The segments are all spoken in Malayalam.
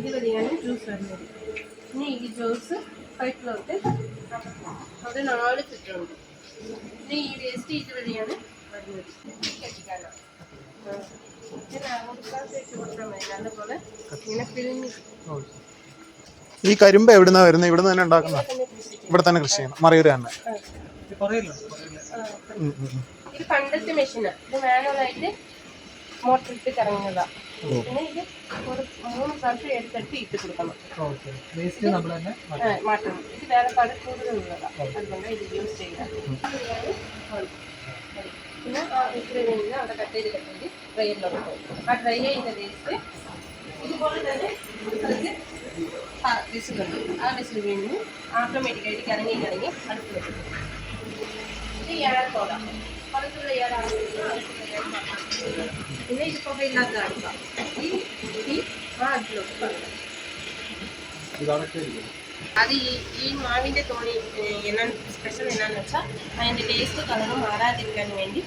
ഇതുവരെയാണ് ജ്യൂസ് വരുന്നത്. ഇനി ഈ ജ്യൂസ് പൈപ്പിലോട്ട് അവിടെ 4 ചുറ്റുണ്ട്. ഇനി ഈ വേസ്റ്റ് ഇതുവരെയാണ് വരുന്നത്. കെട്ടിക്കാനോ നല്ലപോലെ ഇങ്ങനെ പിഴിഞ്ഞ്. ഈ കരിമ്പ് എവിടുന്നാ വരുന്നത്? ഇവിടെ തന്നെ ഉണ്ടാക്കുന്ന? ഇവിടെ തന്നെ കൃഷി ചെയ്യണം, മറയൂര് തന്നെ. ഇത് പണ്ടത്തെ മെഷീനാണ്. ഇത് മാനുവലായിട്ട് മോട്ടർ ഇട്ട് കറങ്ങുന്നതാണ്. പിന്നെ ഇത് ഒരു 3 പ്രാവശ്യം എടുത്തിട്ട് ഇട്ട് കൊടുക്കണം. മാറ്റണം. ഇത് വേറെ പല കൂടുതലുള്ളതാണ്, അതുകൊണ്ട് ഇത് യൂസ് ചെയ്യാം. പിന്നെ ഇത്ര കഴിഞ്ഞ് അവിടെ കട്ട് ചെയ്തിട്ട് ഡ്രൈയിലോട്ട് പോകും. ആ ഡ്രൈ ചെയ്ത വേസ്റ്റ് ഇതുപോലെ തന്നെ വിസിലുണ്ട്. ആ വിസിൽ വീണ് ഓട്ടോമാറ്റിക്കായിട്ട് കറങ്ങി അടുത്ത് വെക്കും. ഇത് ഏഴക്കോട പുറത്തുള്ള ഏഴാണ്. പിന്നെ ഇത് പുകയില്ലാത്ത അടുക്കാം. ഈ ആ അടുപ്പിലോട്ട് പറയാം. അത് ഈ മാവിൻ്റെ തോണി സ്പെഷ്യൽ എന്നാന്ന് വെച്ചാൽ അതിൻ്റെ ടേസ്റ്റ് കളറും മാറാതിരിക്കാൻ വേണ്ടി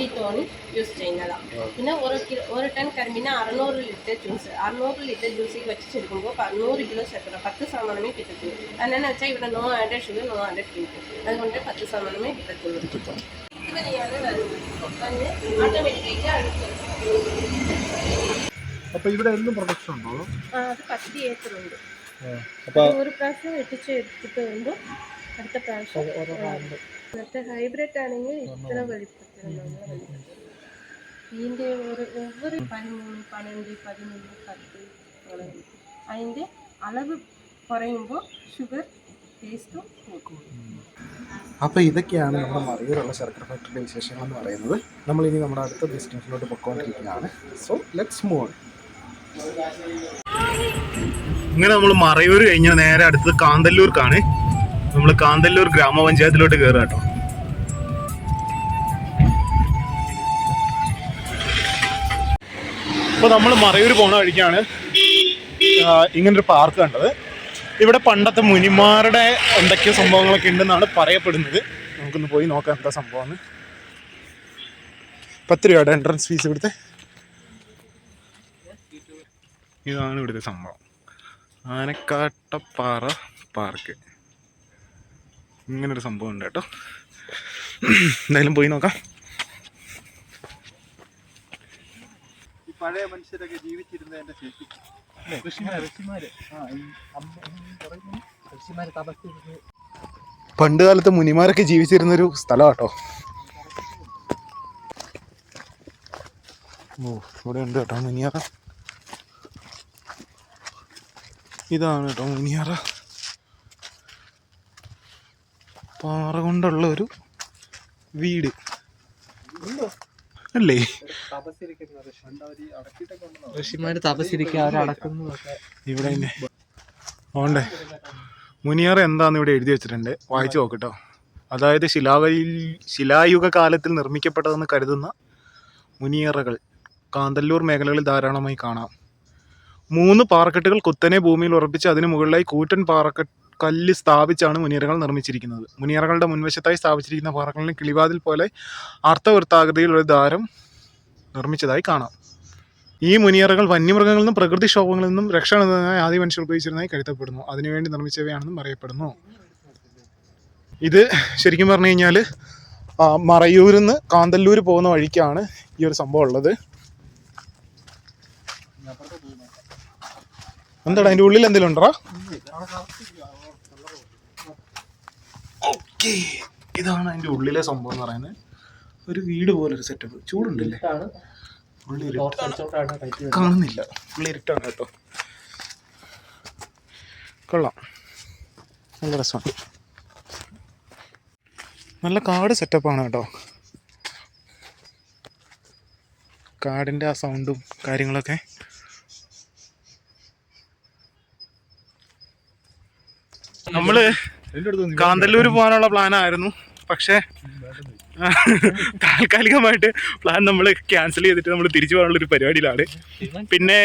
ഈ തോണി യൂസ് ചെയ്യുന്നതാണ്. പിന്നെ ഒരു ടൺ കരിമ്പിന് 600 ലിറ്റർ ജ്യൂസ്. 600 ലിറ്റർ ജ്യൂസിൽ വെച്ചെടുക്കുമ്പോൾ 100 കിലോ ശർക്കര 10% കിട്ടത്തുള്ളൂ. അതെന്നു വെച്ചാൽ ഇവിടെ no added sugar, no added drink, അതുകൊണ്ട് 10% കിട്ടത്തുള്ളൂ. ഇതുവരെയാണ് വരുന്നത്. ഓട്ടോമാറ്റിക്കായിട്ട് അടുത്ത്. അപ്പോൾ ഇവിടെ എന്തും പ്രൊഡക്ഷൻ ഉണ്ടോ? അത് 10 ഏക്കറുണ്ട്. ഒരു പ്രാവശ്യം എടുത്തിട്ട് വരുമ്പോൾ അടുത്ത പ്രാവശ്യം. മറ്റേ ഹൈബ്രിഡ് ആണെങ്കിൽ ഇത്ര വലിപ്പത്തിലുള്ള ഇതിൻ്റെ ഒവ്വൊരു 13, 12, 13, 10 അതിൻ്റെ അളവ് കുറയുമ്പോൾ ഷുഗർ ടേസ്റ്റും കൂടും. അപ്പോൾ ഇതൊക്കെയാണ് നമ്മുടെ മറയൂരുള്ള ശർക്കര ഫാക്ടറിയുടെ വിശേഷങ്ങൾ എന്ന് പറയുന്നത്. നമ്മളിനി നമ്മുടെ അടുത്ത ഡെസ്റ്റിനേഷനിലോട്ട് പൊയ്ക്കൊണ്ടിരിക്കുകയാണ്. So let's move. ഇങ്ങനെ നമ്മൾ മറയൂർ കഴിഞ്ഞ നേരെ അടുത്തത് കാന്തല്ലൂർക്കാണ്. നമ്മൾ കാന്തല്ലൂർ ഗ്രാമപഞ്ചായത്തിലോട്ട് കയറുക കേട്ടോ. ഇപ്പോൾ നമ്മൾ മറയൂർ പോണ വഴിക്കാണ് ഇങ്ങനൊരു പാർക്ക് കണ്ടത്. ഇവിടെ പണ്ടത്തെ മുനിമാരുടെ എന്തൊക്കെയോ സംഭവങ്ങളൊക്കെ ഉണ്ടെന്നാണ് പറയപ്പെടുന്നത്. നമുക്കൊന്ന് പോയി നോക്കാം എന്താ സംഭവമാണ്. 10 രൂപയുടെ എൻട്രൻസ് ഫീസ് ഇവിടുത്തെ. ഇതാണ് ഇവിടുത്തെ സംഭവം, ആനക്കാട്ടപ്പാറ പാർക്ക്. ഇങ്ങനൊരു സംഭവം ഉണ്ട് കേട്ടോ. എന്തായാലും പോയി നോക്കാം. പഴയ മനുഷ്യരൊക്കെ ജീവിച്ചിരുന്നതിന്റെ ശേഷി പണ്ട് കാലത്ത് മുനിമാരൊക്കെ ജീവിച്ചിരുന്നൊരു സ്ഥലം കേട്ടോ. ഓ, ഇവിടെ ഉണ്ട് കേട്ടോ മുനിയറ. ഇതാണ് കേട്ടോ മുനിയറ. പാറ കൊണ്ടുള്ള ഒരു വീട് അല്ലേ? ഋഷിമാര് തപസ്സിരിക്കും ഇവിടെ ഓണ്ടേ. മുനിയറ എന്താന്ന് ഇവിടെ എഴുതി വെച്ചിട്ടുണ്ട്, വായിച്ചു നോക്കട്ടോ. അതായത് ശിലായുഗ കാലത്തിൽ നിർമ്മിക്കപ്പെട്ടതെന്ന് കരുതുന്ന മുനിയറകൾ കാന്തല്ലൂർ മേഖലകളിൽ ധാരാളമായി കാണാം. 3 പാറക്കെട്ടുകൾ കുത്തനെ ഭൂമിയിൽ ഉറപ്പിച്ച് അതിന് മുകളിലായി കൂറ്റൻ കല്ല് സ്ഥാപിച്ചാണ് മുനിയറകൾ നിർമ്മിച്ചിരിക്കുന്നത്. മുനിയറകളുടെ മുൻവശത്തായി സ്ഥാപിച്ചിരിക്കുന്ന പാറകളിൽ കിളിവാതിൽ പോലെ അർത്ഥവൃത്താകൃതിയിൽ ഒരു ദ്വാരം നിർമ്മിച്ചതായി കാണാം. ഈ മുനിയറകൾ വന്യമൃഗങ്ങളിൽ നിന്നും പ്രകൃതിക്ഷോഭങ്ങളിൽ നിന്നും രക്ഷ നേടുന്നതിനായി ആദ്യ മനുഷ്യർ ഉപയോഗിച്ചിരുന്നതായി കരുതപ്പെടുന്നു. അതിനുവേണ്ടി നിർമ്മിച്ചവയാണെന്നും പറയപ്പെടുന്നു. ഇത് ശരിക്കും പറഞ്ഞു കഴിഞ്ഞാൽ മറയൂരിൽ നിന്ന് കാന്തല്ലൂർ പോകുന്ന വഴിക്കാണ് ഈ ഒരു സംഭവം ഉള്ളത്. എന്താടാ അതിൻ്റെ ഉള്ളിൽ എന്തെങ്കിലും ഉണ്ടോ? ഓക്കെ, ഇതാണ് അതിൻ്റെ ഉള്ളിലെ സംഭവം എന്ന് പറയുന്നത്. ഒരു വീട് പോലൊരു സെറ്റപ്പ്. ചൂടുണ്ടല്ലേ? കാണുന്നില്ല, ഉള്ളി ഇരുട്ടാണ് കേട്ടോ. കൊള്ളാം, നല്ല രസമാണ്. നല്ല കാട് സെറ്റപ്പാണ് കേട്ടോ. കാടിൻ്റെ ആ സൗണ്ടും കാര്യങ്ങളൊക്കെ. നമ്മള് കാന്തല്ലൂർ പോകാനുള്ള പ്ലാനായിരുന്നു, പക്ഷേ താൽക്കാലികമായിട്ട് പ്ലാൻ നമ്മൾ ക്യാൻസൽ ചെയ്തിട്ട് നമ്മൾ തിരിച്ചു പോകാനുള്ളൊരു പരിപാടിയിലാണ്. പിന്നെ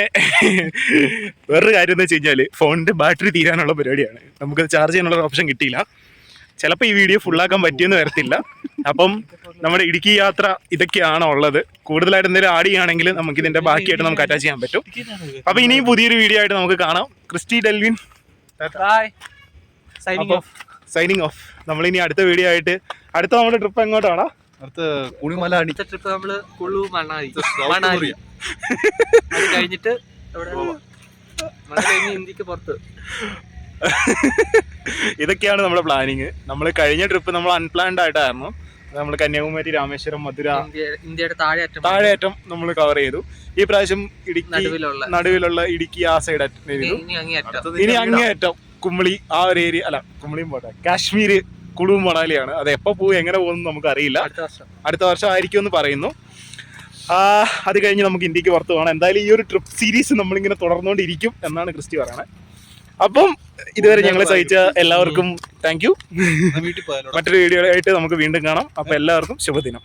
വേറൊരു കാര്യം എന്ന് വെച്ച് കഴിഞ്ഞാൽ ഫോണിൻ്റെ ബാറ്ററി തീരാനുള്ള പരിപാടിയാണ്. നമുക്കത് ചാർജ് ചെയ്യാനുള്ള ഓപ്ഷൻ കിട്ടിയില്ല. ചിലപ്പോൾ ഈ വീഡിയോ ഫുള്ളാക്കാൻ പറ്റിയെന്ന് വരത്തില്ല. അപ്പം നമ്മുടെ ഇടുക്കി യാത്ര ഇതൊക്കെയാണ് ഉള്ളത്. കൂടുതലായിട്ട് എന്തെങ്കിലും ആഡ് ചെയ്യുകയാണെങ്കിൽ നമുക്ക് ഇതിന്റെ ബാക്കിയായിട്ട് നമുക്ക് അറ്റാച്ച് ചെയ്യാൻ പറ്റും. അപ്പൊ ഇനിയും പുതിയൊരു വീഡിയോ ആയിട്ട് നമുക്ക് കാണാം. Christy Delvin signing off. നമ്മളിനി അടുത്ത വീഡിയോ ആയിട്ട് അടുത്ത നമ്മുടെ ട്രിപ്പ് എങ്ങോട്ടാണ്? അടുത്ത കുണിമല അടുത്ത ട്രിപ്പ് നമ്മള് കുളു മണാലി അത് കഴിഞ്ഞിട്ട് ഇന്ത്യക്ക് പുറത്ത്. ഇതൊക്കെയാണ് നമ്മുടെ പ്ലാനിങ്. നമ്മൾ കഴിഞ്ഞ ട്രിപ്പ് നമ്മൾ അൺപ്ലാൻഡ് ആയിട്ടായിരുന്നു. നമ്മൾ കന്യാകുമാരി, രാമേശ്വരം, മധുര, ഇന്ത്യയുടെ താഴെയറ്റം നമ്മൾ കവർ ചെയ്തു. ഈ പ്രാവശ്യം ഇടുക്കി നടുവിലുള്ള ഇടുക്കി ആ സൈഡ് ചെയ്തു. ഇനി അങ്ങേയറ്റം കുമളി ആ ഒരു ഏരിയ, അല്ല കുമളിയും പോട്ടെ, കാശ്മീർ, കുളു മണാലിയാണ്. അത് എപ്പോൾ പോകും എങ്ങനെ പോകുന്നു നമുക്ക് അറിയില്ല. അടുത്ത വർഷം ആയിരിക്കും എന്ന് പറയുന്നു. അത് കഴിഞ്ഞ് നമുക്ക് ഇന്ത്യക്ക് പുറത്ത് പോകണം. എന്തായാലും ഈ ഒരു ട്രിപ്പ് സീരീസ് നമ്മളിങ്ങനെ തുടർന്നുകൊണ്ടിരിക്കും എന്നാണ് ക്രിസ്റ്റി പറയണത്. അപ്പം ഇതുവരെ ഞങ്ങളെ സഹിച്ച എല്ലാവർക്കും താങ്ക് യു. മറ്റൊരു വീഡിയോ ആയിട്ട് നമുക്ക് വീണ്ടും കാണാം. അപ്പം എല്ലാവർക്കും ശുഭദിനം.